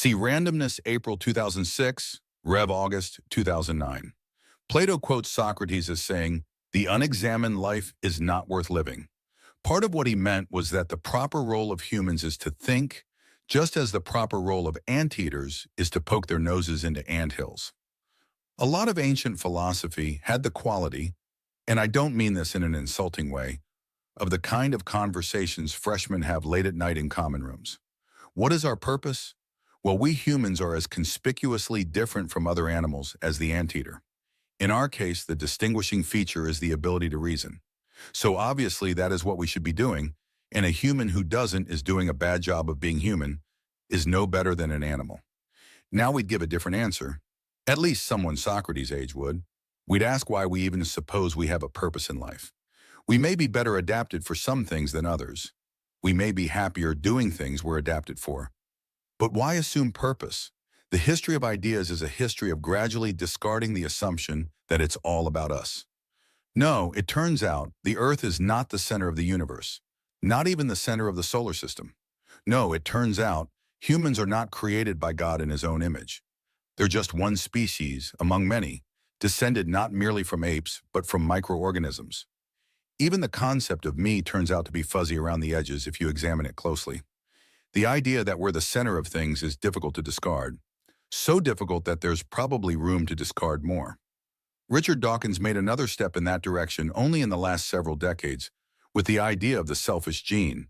See Randomness, April 2006, Rev August 2009. Plato quotes Socrates as saying, "The unexamined life is not worth living." Part of what he meant was that the proper role of humans is to think, just as the proper role of anteaters is to poke their noses into anthills. A lot of ancient philosophy had the quality, and I don't mean this in an insulting way, of the kind of conversations freshmen have late at night in common rooms. What is our purpose? Well, we humans are as conspicuously different from other animals as the anteater. In our case, the distinguishing feature is the ability to reason. So obviously that is what we should be doing, and a human who doesn't is doing a bad job of being human, is no better than an animal. Now we'd give a different answer. At least someone Socrates' age would. We'd ask why we even suppose we have a purpose in life. We may be better adapted for some things than others. We may be happier doing things we're adapted for. But why assume purpose? The history of ideas is a history of gradually discarding the assumption that it's all about us. No, it turns out the Earth is not the center of the universe, not even the center of the solar system. No, it turns out humans are not created by God in his own image. They're just one species among many, descended not merely from apes, but from microorganisms. Even the concept of me turns out to be fuzzy around the edges if you examine it closely. The idea that we're the center of things is difficult to discard. So difficult that there's probably room to discard more. Richard Dawkins made another step in that direction only in the last several decades, with the idea of the selfish gene.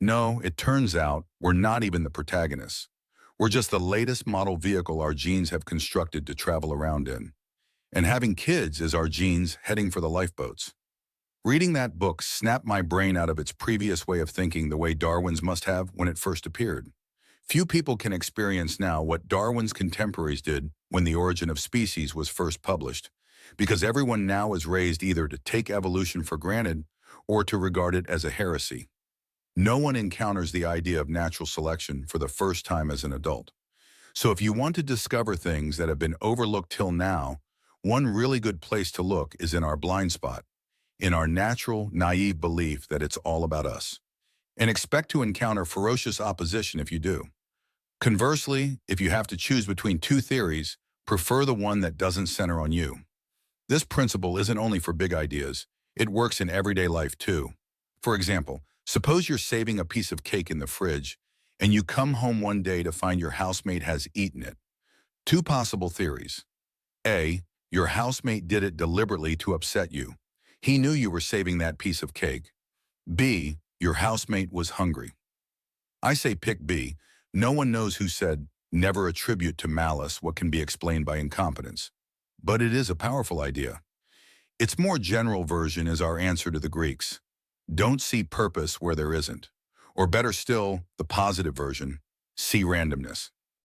No, it turns out we're not even the protagonists. We're just the latest model vehicle our genes have constructed to travel around in. And having kids is our genes heading for the lifeboats. Reading that book snapped my brain out of its previous way of thinking the way Darwin's must have when it first appeared. Few people can experience now what Darwin's contemporaries did when The Origin of Species was first published, because everyone now is raised either to take evolution for granted or to regard it as a heresy. No one encounters the idea of natural selection for the first time as an adult. So if you want to discover things that have been overlooked till now, one really good place to look is in our blind spot, in our natural, naive belief that it's all about us. And expect to encounter ferocious opposition if you do. Conversely, if you have to choose between two theories, prefer the one that doesn't center on you. This principle isn't only for big ideas, it works in everyday life too. For example, suppose you're saving a piece of cake in the fridge, and you come home one day to find your housemate has eaten it. Two possible theories. A, your housemate did it deliberately to upset you. He knew you were saving that piece of cake. B, your housemate was hungry. I say pick B. No one knows who said, "Never attribute to malice what can be explained by incompetence." But it is a powerful idea. Its more general version is our answer to the Greeks. Don't see purpose where there isn't. Or better still, the positive version, see randomness.